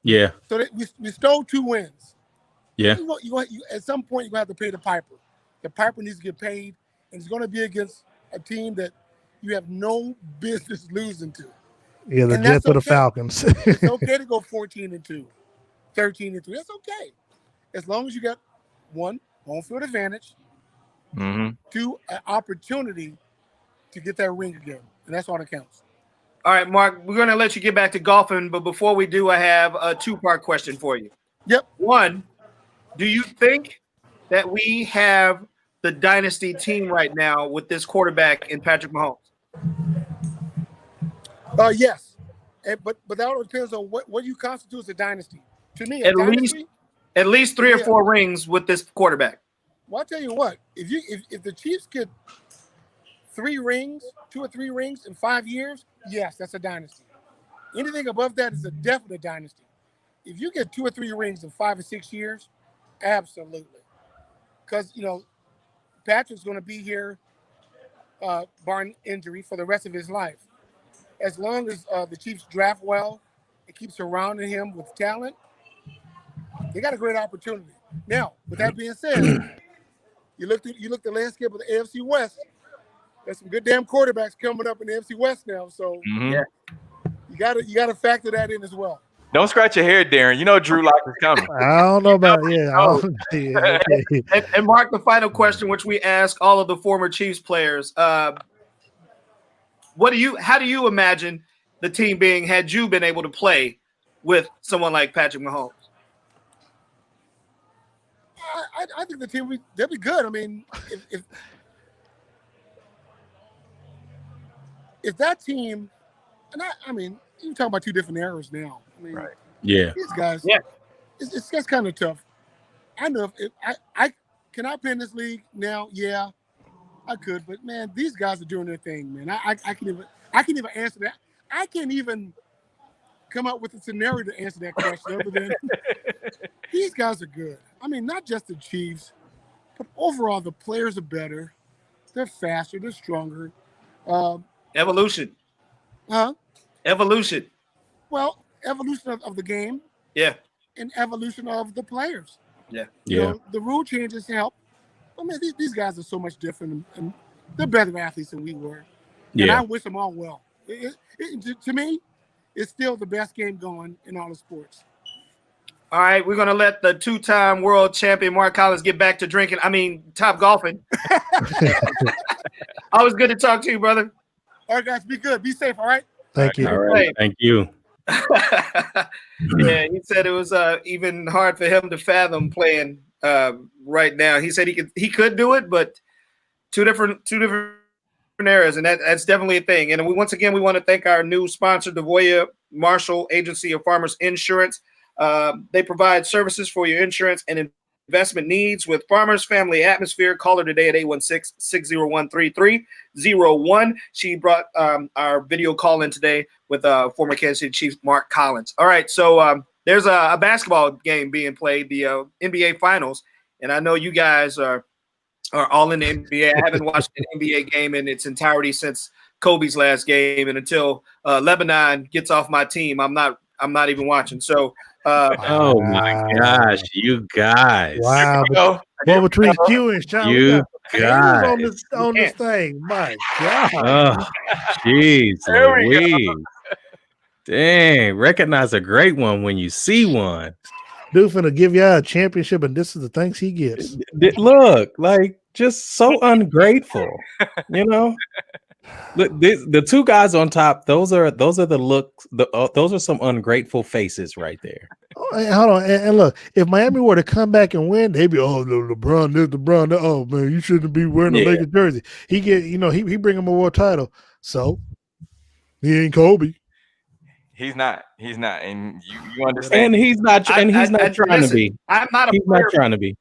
Yeah. So we stole 2 wins. Yeah. You at some point, you're going to have to pay the piper. The piper needs to get paid, and it's going to be against a team that you have no business losing to. Yeah, the Jets or the Falcons. It's okay to go 14-2, 13-3. That's okay. As long as you got 1, home field advantage, 2, an opportunity to get that ring again. And that's all that counts. All right, Mark, we're going to let you get back to golfing. But before we do, I have a 2-part question for you. Yep. 1, do you think that we have the dynasty team right now with this quarterback in Patrick Mahomes? Yes, but that all depends on what you constitute as a dynasty. To me, at least 3 or 4 rings with this quarterback. Well, I'll tell you what. If the Chiefs get 2 or 3 rings in 5 years, yes, that's a dynasty. Anything above that is a definite dynasty. If you get 2 or 3 rings in 5 or 6 years, absolutely. Because Patrick's going to be here, barring injury, for the rest of his life. As long as the Chiefs draft well and keep surrounding him with talent, they got a great opportunity. Now, with that being said, you look the landscape of the AFC West. There's some good damn quarterbacks coming up in the AFC West now. So you gotta factor that in as well. Don't scratch your hair, Darren. You know Drew Lock is coming. I don't know about And Mark, the final question, which we ask all of the former Chiefs players. How do you imagine the team being had you been able to play with someone like Patrick Mahomes? I think the team they'll be good. I mean, if that team, and I mean, you're talking about 2 different eras now. I mean, right. Yeah. These guys, it's kind of tough. I know if I can I play in this league now? Yeah. I could, but man, these guys are doing their thing, man. I can't even answer that. I can't even come up with a scenario to answer that question other than these guys are good. I mean, not just the Chiefs, but overall the players are better. They're faster. They're stronger. Evolution. Huh? Evolution. Well, evolution of the game. Yeah. And evolution of the players. Yeah. The rule changes help. I mean, these guys are so much different, and they're better athletes than we were. Yeah. And I wish them all well. To me, it's still the best game going in all the sports. All right, we're gonna let the two-time world champion Mark Collins get back to drinking. Top golfing. Always good to talk to you, brother. All right, guys, be good. Be safe, all right? Thank you. All right. Thank you. Yeah, he said it was even hard for him to fathom playing right now. He said he could do it, but two different eras, and that's definitely a thing. And once again, we want to thank our new sponsor, Devoya Marshall Agency of Farmers Insurance. They provide services for your insurance and investment needs with Farmers Family Atmosphere. Call her today at 816-601-3301. She brought our video call in today with former Kansas City Chiefs Mark Collins. All right, so there's a basketball game being played, the NBA Finals, and I know you guys are all in the NBA. I haven't watched an NBA game in its entirety since Kobe's last game, and until Lebanon gets off my team, I'm not even watching. So. Oh my gosh, you guys! Wow, but between Q and Sean, you guys on this thing, my God! Oh, jeez, Louise! Dang, recognize a great one when you see one. Dude finna give y'all a championship, and this is the things he gets. Look, like just so ungrateful, you know. Look, the two guys on top, those are the looks. Those are some ungrateful faces right there. Oh, hold on, and look, if Miami were to come back and win, they'd be LeBron, this LeBron. Oh man, you shouldn't be wearing a Lakers jersey. He bring him a world title, so he ain't Kobe. He's not, and you understand. And he's not trying to be. I'm not. He's not trying to be.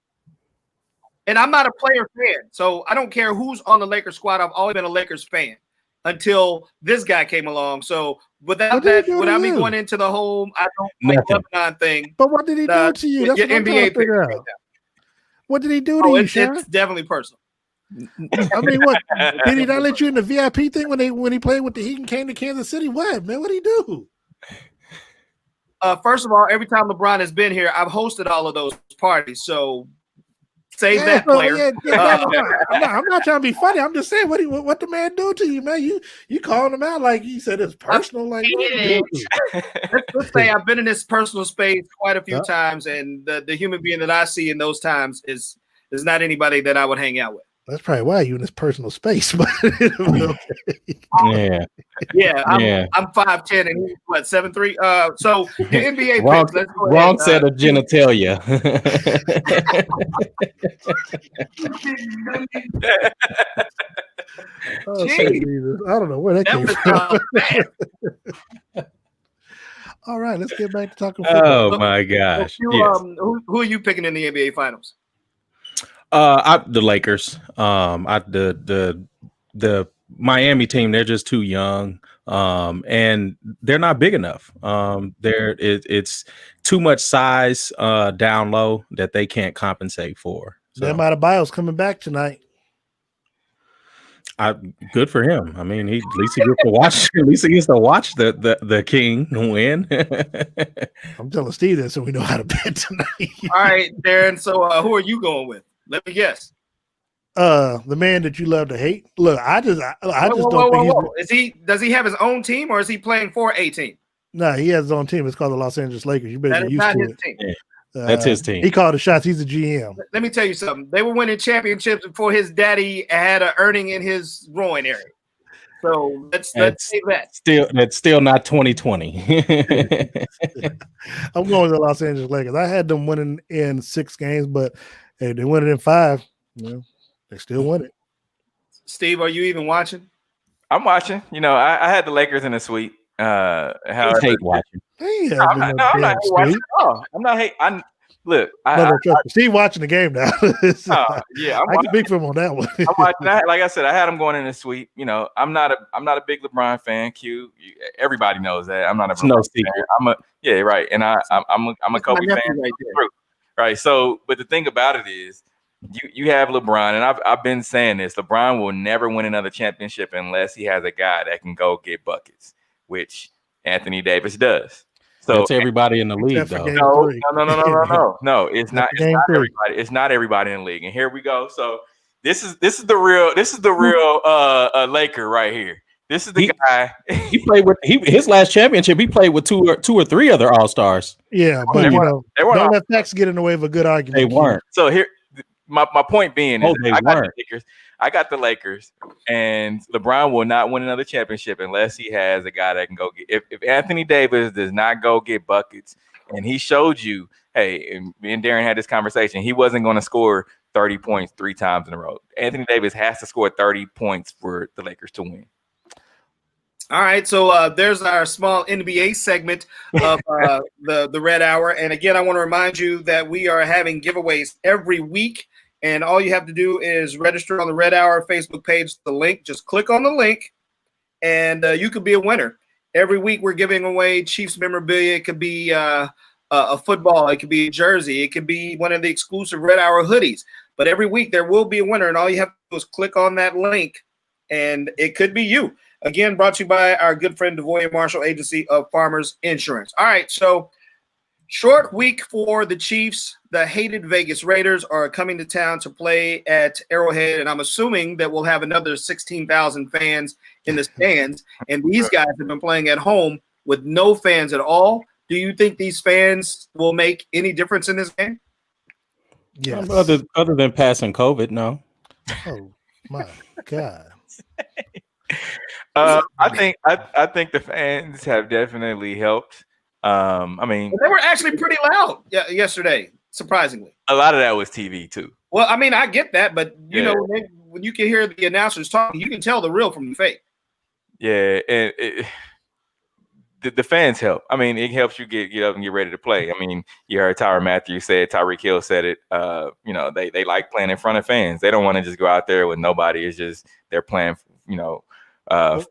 And I'm not a player fan, so I don't care who's on the Lakers squad. I've always been a Lakers fan until this guy came along. So without me going into the whole I don't like Lebanon thing. But what did he do to you? That's what I'm trying to figure out. What did he do to you, Sean? It's definitely personal. I mean, what did he not let you in the VIP thing when he played with the Heat and came to Kansas City? What, man? What did he do? First of all, every time LeBron has been here, I've hosted all of those parties. So save that player. I'm not trying to be funny. I'm just saying what the man do to you, man. You calling him out like he said it's personal. Like let's say I've been in this personal space quite a few times, and the human being that I see in those times is not anybody that I would hang out with. That's probably why you in this personal space. But yeah. I'm 5'10" and he's what 7'3". So the NBA wrong set of genitalia. Oh, Jesus. I don't know where that came from. All right, let's get back to talking football. Oh my gosh! Who are you picking in the NBA Finals? The Lakers. The Miami team, they're just too young. And they're not big enough. It's too much size down low that they can't compensate for. So Bam Adebayo's coming back tonight. Good for him. I mean, at least he gets to watch. At least he gets to watch the King win. I'm telling Steve that so we know how to bet tonight. All right, Darren. So who are you going with? Let me guess. The man that you love to hate. Look, I just don't think does he have his own team or is he playing for a team? No, he has his own team. It's called the Los Angeles Lakers. You better get used to it. Team. That's his team. He called the shots. He's a GM. Let me tell you something. They were winning championships before his daddy had an earning in his groin area. So let's say that. That's still not 2020. I'm going with the Los Angeles Lakers. I had them winning in 6 games, but hey, they win it in 5. They still won it. Steve, are you even watching? I'm watching. I had the Lakers in a sweep. I hate watching. I'm not watching at all. I'm not hate. Look, Steve watching the game now. Yeah, I can speak for him on that one. I'm watching. Like I said, I had him going in a sweep. I'm not a big LeBron fan. Everybody knows that. I'm not a no secret. Right. And I'm a Kobe fan. Right. So, but the thing about it is, you have LeBron, and I've been saying this. LeBron will never win another championship unless he has a guy that can go get buckets, which Anthony Davis does. So that's everybody in the league, though. No. It's not everybody. It's not everybody in the league. And here we go. So this is the real Laker right here. This is the guy. He played with his last championship. He played with two or three other All-Stars. Yeah, but don't let facts get in the way of a good argument. They weren't. So here, my point being is they I got weren't. the Lakers. I got the Lakers, and LeBron will not win another championship unless he has a guy that can go get. If Anthony Davis does not go get buckets, and he showed you, hey, and me and Darren had this conversation, he wasn't going to score 30 points 3 times in a row. Anthony Davis has to score 30 points for the Lakers to win. All right, so there's our small NBA segment of the Red Hour. And again, I want to remind you that we are having giveaways every week. And all you have to do is register on the Red Hour Facebook page, the link. Just click on the link, and you could be a winner. Every week we're giving away Chiefs memorabilia. It could be a football. It could be a jersey. It could be one of the exclusive Red Hour hoodies. But every week there will be a winner, and all you have to do is click on that link, and it could be you. Again, brought to you by our good friend, Devoy & Marshall Agency of Farmers Insurance. All right, so short week for the Chiefs. The hated Vegas Raiders are coming to town to play at Arrowhead, and I'm assuming that we'll have another 16,000 fans in the stands. And these guys have been playing at home with no fans at all. Do you think these fans will make any difference in this game? Yes. Other than passing COVID, no. Oh my God. I think the fans have definitely helped. I mean, they were actually pretty loud yesterday, surprisingly. A lot of that was TV too. Well, I mean, I get that, but you know, when you can hear the announcers talking, you can tell the real from the fake. Yeah, and the fans help. I mean, it helps you get up and get ready to play. I mean, you heard Tyrann Mathieu say it, Tyreek Hill said it. You know, they like playing in front of fans. They don't want to just go out there with nobody. It's just they're playing, you know,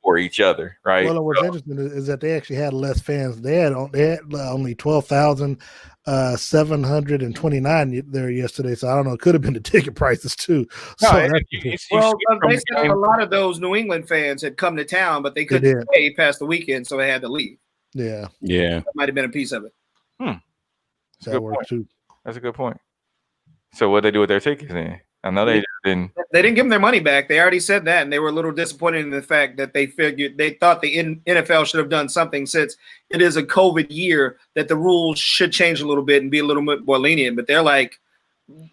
for each other, right? Well, what's interesting is that they actually had less fans. They had only 12,729 there yesterday. So I don't know. It could have been the ticket prices too. No, they said a lot of those New England fans had come to town, but they couldn't stay past the weekend, so they had to leave. Yeah. Yeah. That might have been a piece of it. That worked too. That's a good point. So what they do with their tickets then? I know they didn't give them their money back. They already said that, and they were a little disappointed in the fact that they thought the NFL should have done something, since it is a COVID year, that the rules should change a little bit and be a little bit more lenient. But they're like,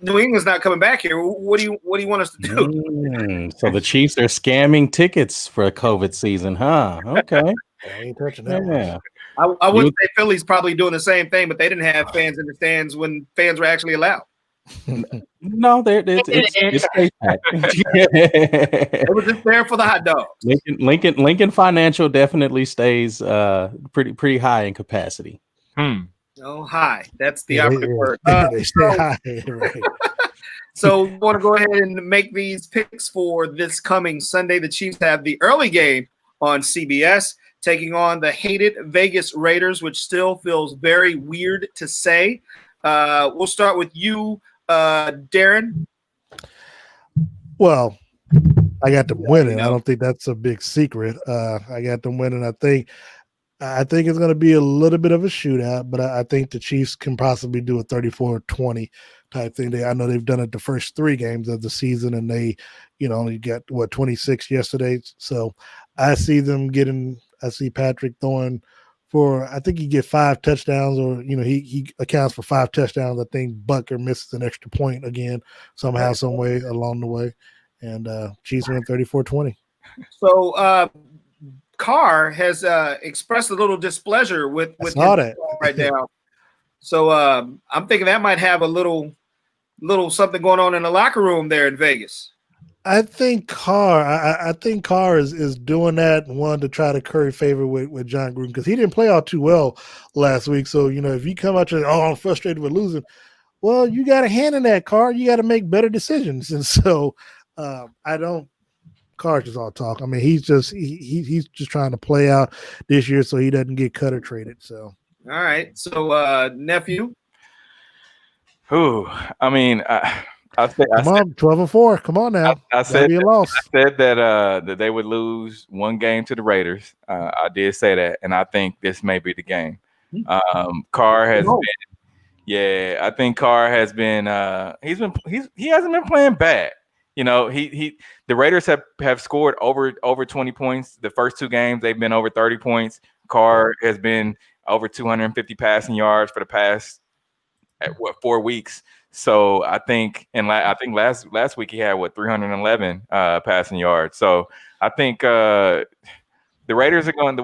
New England's not coming back here. What do you want us to do? So the Chiefs are scamming tickets for a COVID season, huh? Okay. I ain't touching that. Yeah. I would say Philly's probably doing the same thing, but they didn't have fans in the stands when fans were actually allowed. No, it's It was just there for the hot dogs. Lincoln Financial definitely stays pretty high in capacity. Oh, high. That's the operative word. They stay high, right. So we want to go ahead and make these picks for this coming Sunday. The Chiefs have the early game on CBS, taking on the hated Vegas Raiders, which still feels very weird to say. We'll start with you, Darren. Well, I got them winning. I don't think that's a big secret. I got them winning. I think it's going to be a little bit of a shootout, but I think the Chiefs can possibly do a 34-20 type thing. I know they've done it the first 3 games of the season, and they, only got 26 yesterday. So I see them getting. I see Patrick throwing for, I think he get 5 touchdowns, or he accounts for 5 touchdowns. I think Bucker misses an extra point again somehow, some way along the way, and Chiefs win 34-20. So Carr has expressed a little displeasure with that right now. So I'm thinking that might have a little something going on in the locker room there in Vegas. I think Carr is doing that and wanted to try to curry favor with John Gruden, because he didn't play out too well last week. So, if you come out and I'm frustrated with losing, well, you got a hand in that, Carr. You got to make better decisions. And so Carr's just all talk. I mean, he's just trying to play out this year so he doesn't get cut or traded. So, all right. So, nephew. Who? I mean, I said 12-4. Come on now. I said be a loss. I said that they would lose 1 game to the Raiders. I did say that, and I think this may be the game. Carr has been. Yeah, I think Carr has been. He hasn't been playing bad. The Raiders have scored over 20 points. The first 2 games, they've been over 30 points. Carr has been over 250 passing yards for the past 4 weeks. So I think, I think last week he had 311 passing yards. So I think the Raiders are going to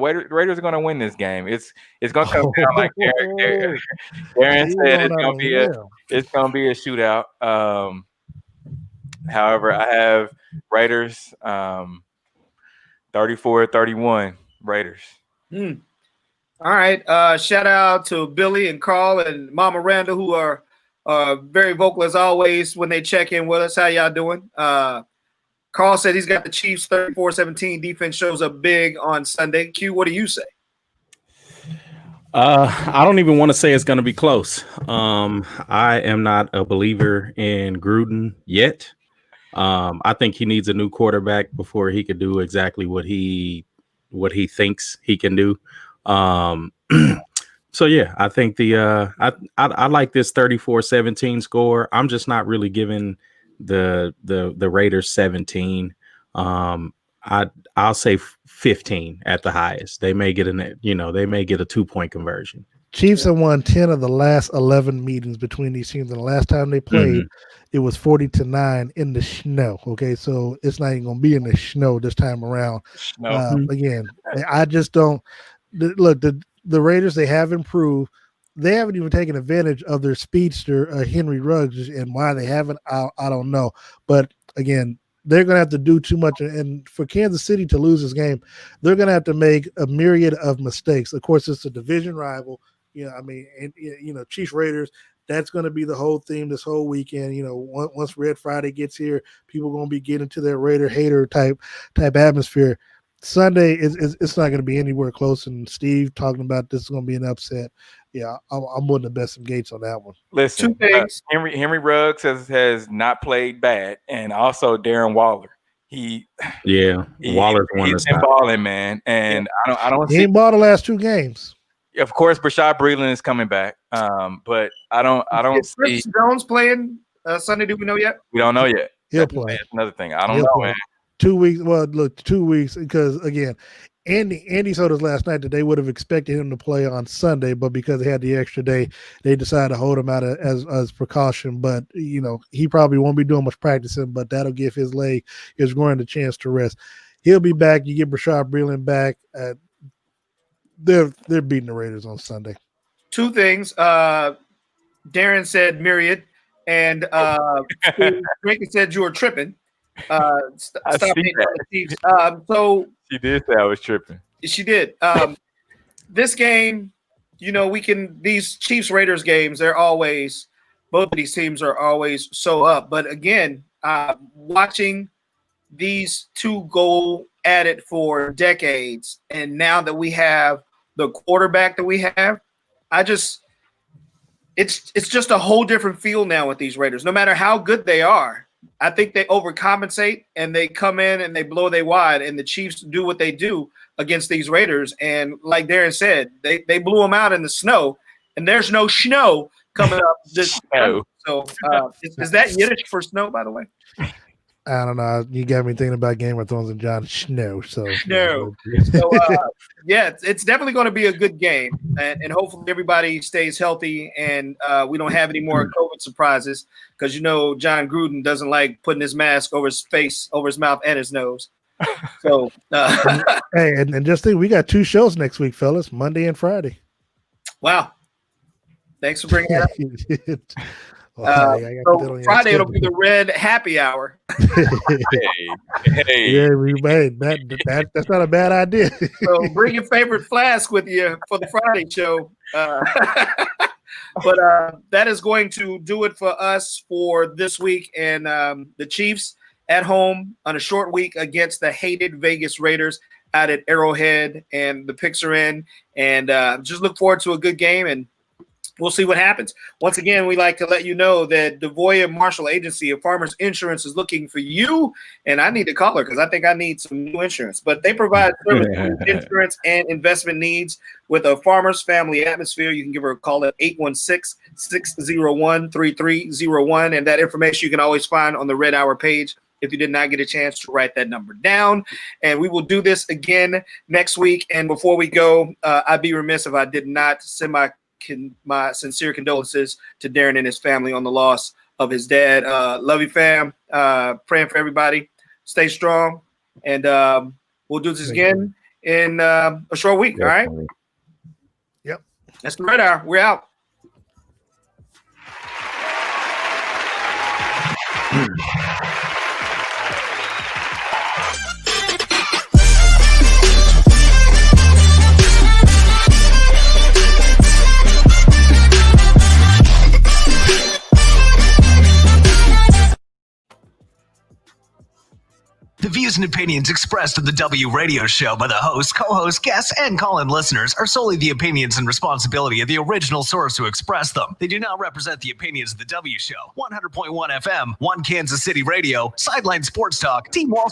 win this game. It's going to come down like Darren said. It's going to be a shootout. However, I have Raiders 34-31 Raiders. All right. Shout out to Billy and Carl and Mama Randall, who are very vocal as always when they check in with us. How y'all doing? Carl said he's got the Chiefs 34-17. Defense shows up big on Sunday. Q, what do you say? I don't even want to say it's going to be close. I am not a believer in Gruden yet. I think he needs a new quarterback before he could do exactly what he thinks he can do. So yeah, I think I like this 34-17 score. I'm just not really giving the Raiders 17. I'll say 15 at the highest. They may get a 2-point conversion. Chiefs have won 10 of the last 11 meetings between these teams. And the last time they played, it was 40-9 in the snow. Okay, so it's not even going to be in the snow this time around. Again, I just don't look. The Raiders, they have improved. They haven't even taken advantage of their speedster, Henry Ruggs, and why they haven't, I don't know. But again, they're going to have to do too much. And for Kansas City to lose this game, they're going to have to make a myriad of mistakes. Of course, it's a division rival. Chiefs Raiders, that's going to be the whole theme this whole weekend. Once Red Friday gets here, people are going to be getting into their Raider hater type atmosphere. Sunday it's not going to be anywhere close. And Steve talking about this is going to be an upset. Yeah, I'm willing to bet some gates on that one. Listen, Henry Ruggs has not played bad, and also Darren Waller. Waller's one that's been balling, man. And I don't. He ain't balled the last 2 games. Of course, Brashad Breeland is coming back, but I don't see Chris Jones playing Sunday. Do we know yet? We don't know yet. He'll play. That's another thing. I don't know, man. 2 weeks. Well, look, 2 weeks because again, Andy told us last night that they would have expected him to play on Sunday, but because they had the extra day, they decided to hold him out as precaution. But he probably won't be doing much practicing, but that'll give his groin a chance to rest. He'll be back. You get Brashad Breeland back. They're beating the Raiders on Sunday. 2 things. Darren said myriad, and Drinker said you were tripping. Stop hating on the Chiefs. So she did say I was tripping. She did. This game, these Chiefs Raiders games, both of these teams are always so up. But again, watching these 2 go at it for decades, and now that we have the quarterback that we have, it's just a whole different feel now with these Raiders. No matter how good they are, I think they overcompensate and they come in and they blow they wide, and the Chiefs do what they do against these Raiders. And like Darren said, they blew them out in the snow, and there's no snow coming up this snow. So is that Yiddish for snow, by the way? I don't know. You got me thinking about Game of Thrones and Jon Snow. So it's definitely going to be a good game, and hopefully everybody stays healthy and we don't have any more COVID surprises, because John Gruden doesn't like putting his mask over his face, over his mouth, and his nose. So hey, and just think, we got 2 shows next week, fellas, Monday and Friday. Wow, thanks for bringing that up. So Friday it'll be the Red Happy Hour. Hey. Yeah, we made that's not a bad idea. So bring your favorite flask with you for the Friday show. But that is going to do it for us for this week. And the Chiefs at home on a short week against the hated Vegas Raiders out at Arrowhead, and the picks are in. And just look forward to a good game, and we'll see what happens. Once again, we like to let you know that Devoya Marshall Agency of Farmers Insurance is looking for you, and I need to call her because I think I need some new insurance. But they provide service, insurance, and investment needs with a farmer's family atmosphere. You can give her a call at 816-601-3301, and that information you can always find on the Red Hour page if you did not get a chance to write that number down. And we will do this again next week. And before we go, I'd be remiss if I did not send my sincere condolences to Darren and his family on the loss of his dad. Love you, fam. Praying for everybody. Stay strong. And we'll do this again in a short week. All right? Yep. That's the Red Hour. We're out. The views and opinions expressed in the W Radio Show by the host, co-host, guests, and call-in listeners are solely the opinions and responsibility of the original source who expressed them. They do not represent the opinions of the W Show, 100.1 FM, 1 Kansas City Radio, Sideline Sports Talk, Team Wall